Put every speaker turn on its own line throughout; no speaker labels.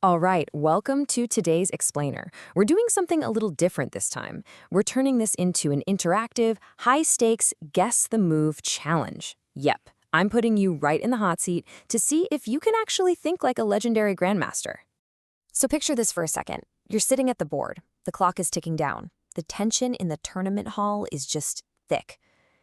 All right, welcome to today's explainer. We're doing something a little different this time. We're turning this into an interactive, high-stakes guess the move challenge. Yep, I'm putting you right in the hot seat to see if you can actually think like a legendary grandmaster. So picture this for a second. You're sitting at the board. The clock is ticking down. The tension in the tournament hall is just thick.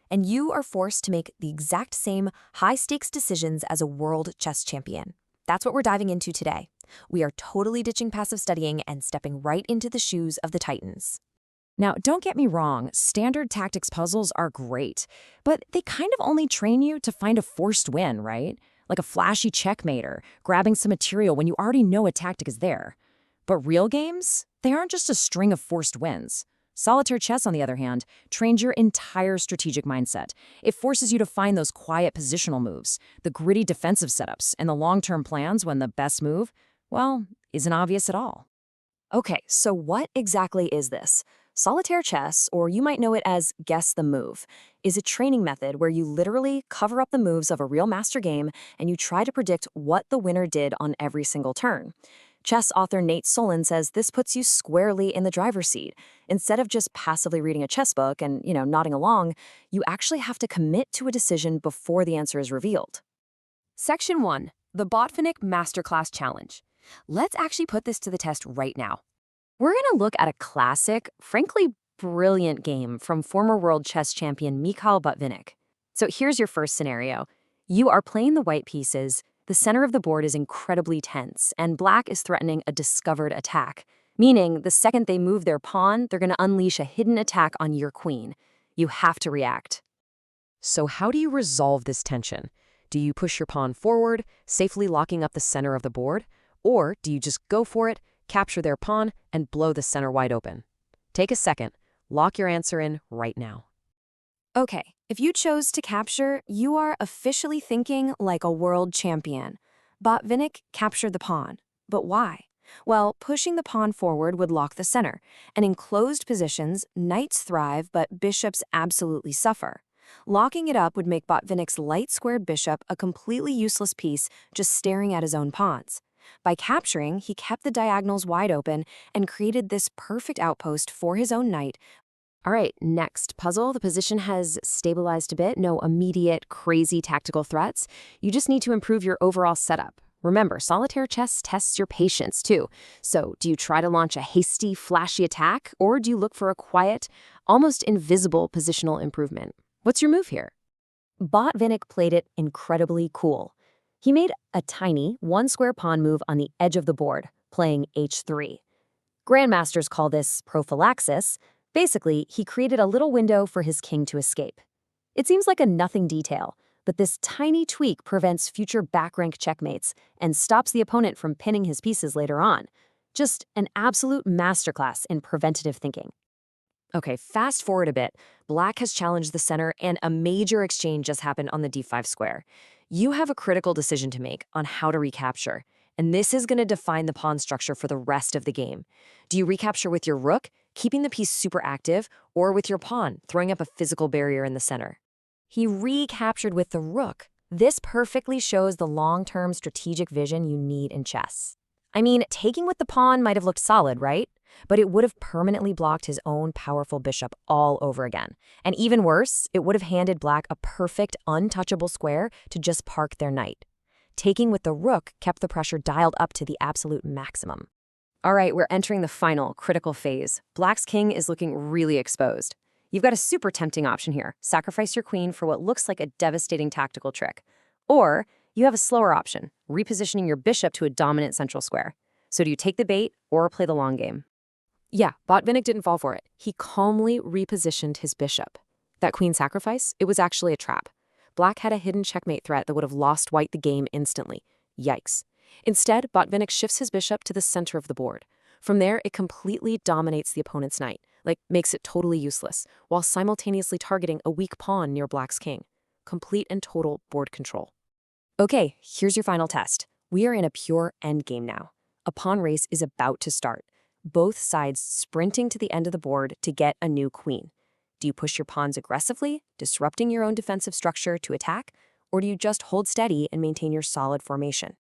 And you are forced to make the exact same high-stakes decisions as a world chess champion. That's what we're diving into today. We are totally ditching passive studying and stepping right into the shoes of the titans. Now, don't get me wrong, standard tactics puzzles are great, but they kind of only train you to find a forced win, right? Like a flashy checkmate or grabbing some material when you already know a tactic is there. But real games, they aren't just a string of forced wins. Solitaire Chess, on the other hand, trains your entire strategic mindset. It forces you to find those quiet positional moves, the gritty defensive setups, and the long-term plans when the best move, well, isn't obvious at all. Okay, so what exactly is this? Solitaire Chess, or you might know it as Guess the Move, is a training method where you literally cover up the moves of a real master game and you try to predict what the winner did on every single turn. Chess author Nate Solon says this puts you squarely in the driver's seat. Instead of just passively reading a chess book and, nodding along, you actually have to commit to a decision before the answer is revealed. Section 1. The Botvinnik Masterclass Challenge. Let's actually put this to the test right now. We're going to look at a classic, frankly brilliant game from former world chess champion Mikhail Botvinnik. So here's your first scenario. You are playing the white pieces. The center of the board is incredibly tense, and black is threatening a discovered attack, meaning the second they move their pawn, they're going to unleash a hidden attack on your queen. You have to react. So how do you resolve this tension? Do you push your pawn forward, safely locking up the center of the board? Or do you just go for it, capture their pawn, and blow the center wide open? Take a second. Lock your answer in right now. Okay, if you chose to capture, you are officially thinking like a world champion. Botvinnik captured the pawn. But why? Well, pushing the pawn forward would lock the center, and in closed positions, knights thrive, but bishops absolutely suffer. Locking it up would make Botvinnik's light-squared bishop a completely useless piece just staring at his own pawns. By capturing, he kept the diagonals wide open and created this perfect outpost for his own knight. All right, next puzzle. The position has stabilized a bit. No immediate, crazy tactical threats. You just need to improve your overall setup. Remember, solitaire chess tests your patience, too. So, do you try to launch a hasty, flashy attack, or do you look for a quiet, almost invisible positional improvement? What's your move here? Botvinnik played it incredibly cool. He made a tiny, one-square pawn move on the edge of the board, playing h3. Grandmasters call this prophylaxis. Basically, he created a little window for his king to escape. It seems like a nothing detail, but this tiny tweak prevents future back-rank checkmates and stops the opponent from pinning his pieces later on. Just an absolute masterclass in preventative thinking. Okay, fast forward a bit. Black has challenged the center, and a major exchange just happened on the d5 square. You have a critical decision to make on how to recapture, and this is going to define the pawn structure for the rest of the game. Do you recapture with your rook, keeping the piece super active, or with your pawn, throwing up a physical barrier in the center? He recaptured with the rook. This perfectly shows the long-term strategic vision you need in chess. I mean, taking with the pawn might have looked solid, right? But it would have permanently blocked his own powerful bishop all over again. And even worse, it would have handed black a perfect, untouchable square to just park their knight. Taking with the rook kept the pressure dialed up to the absolute maximum. All right, we're entering the final, critical phase. Black's king is looking really exposed. You've got a super tempting option here. Sacrifice your queen for what looks like a devastating tactical trick. Or you have a slower option, repositioning your bishop to a dominant central square. So do you take the bait or play the long game? Yeah, Botvinnik didn't fall for it. He calmly repositioned his bishop. That queen sacrifice, it was actually a trap. Black had a hidden checkmate threat that would have lost white the game instantly. Yikes. Instead, Botvinnik shifts his bishop to the center of the board. From there, it completely dominates the opponent's knight, makes it totally useless, while simultaneously targeting a weak pawn near black's king. Complete and total board control. Okay, here's your final test. We are in a pure endgame now. A pawn race is about to start. Both sides sprinting to the end of the board to get a new queen. Do you push your pawns aggressively, disrupting your own defensive structure to attack, or do you just hold steady and maintain your solid formation?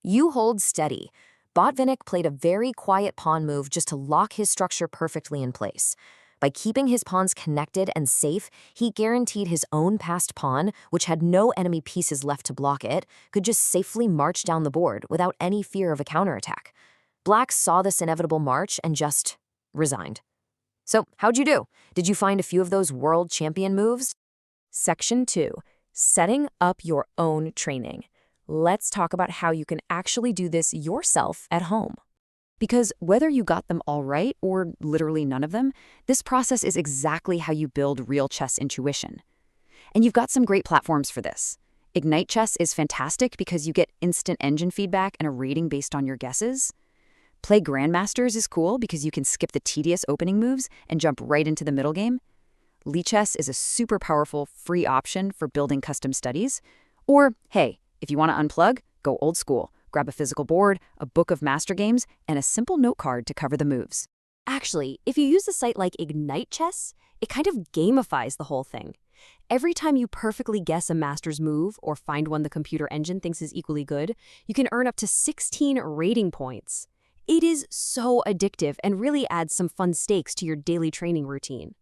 You hold steady. Botvinnik played a very quiet pawn move just to lock his structure perfectly in place. By keeping his pawns connected and safe, he guaranteed his own passed pawn, which had no enemy pieces left to block it, could just safely march down the board without any fear of a counterattack. Black saw this inevitable march and just resigned. So, how'd you do? Did you find a few of those world champion moves? Section 2. Setting up your own training. Let's talk about how you can actually do this yourself at home. Because whether you got them all right or literally none of them, this process is exactly how you build real chess intuition. And you've got some great platforms for this. Ignite Chess is fantastic because you get instant engine feedback and a rating based on your guesses. Play Grandmasters is cool because you can skip the tedious opening moves and jump right into the middle game. Lichess is a super powerful free option for building custom studies. Or, hey, if you want to unplug, go old school. Grab a physical board, a book of master games, and a simple note card to cover the moves.
Actually, if you use a site like Ignite Chess, it kind of gamifies the whole thing. Every time you perfectly guess a master's move or find one the computer engine thinks is equally good, you can earn up to 16 rating points. It is so addictive and really adds some fun stakes to your daily training routine.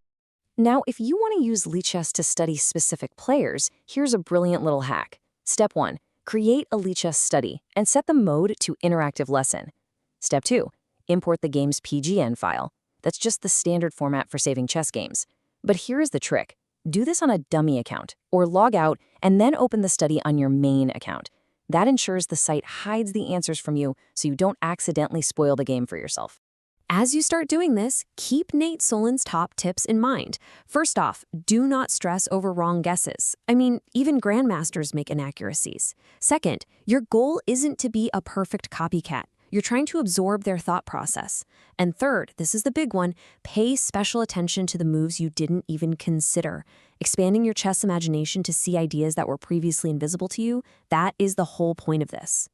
Now, if you want to use Lichess to study specific players, here's a brilliant little hack. Step 1. Create a Lichess study and set the mode to interactive lesson. Step 2. Import the game's PGN file. That's just the standard format for saving chess games. But here's the trick. Do this on a dummy account or log out and then open the study on your main account. That ensures the site hides the answers from you so you don't accidentally spoil the game for yourself.
As you start doing this, keep Nate Solin's top tips in mind. First off, do not stress over wrong guesses. I mean, even grandmasters make inaccuracies. Second, your goal isn't to be a perfect copycat. You're trying to absorb their thought process. And third, this is the big one, pay special attention to the moves you didn't even consider. Expanding your chess imagination to see ideas that were previously invisible to you, that is the whole point of this.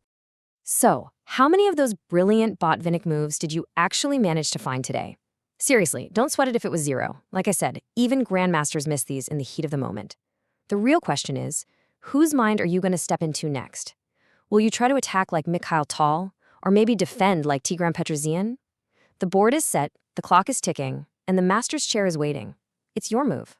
So, how many of those brilliant Botvinnik moves did you actually manage to find today? Seriously, don't sweat it if it was 0. Like I said, even grandmasters miss these in the heat of the moment. The real question is, whose mind are you going to step into next? Will you try to attack like Mikhail Tal, or maybe defend like Tigran Petrosian? The board is set, the clock is ticking, and the master's chair is waiting. It's your move.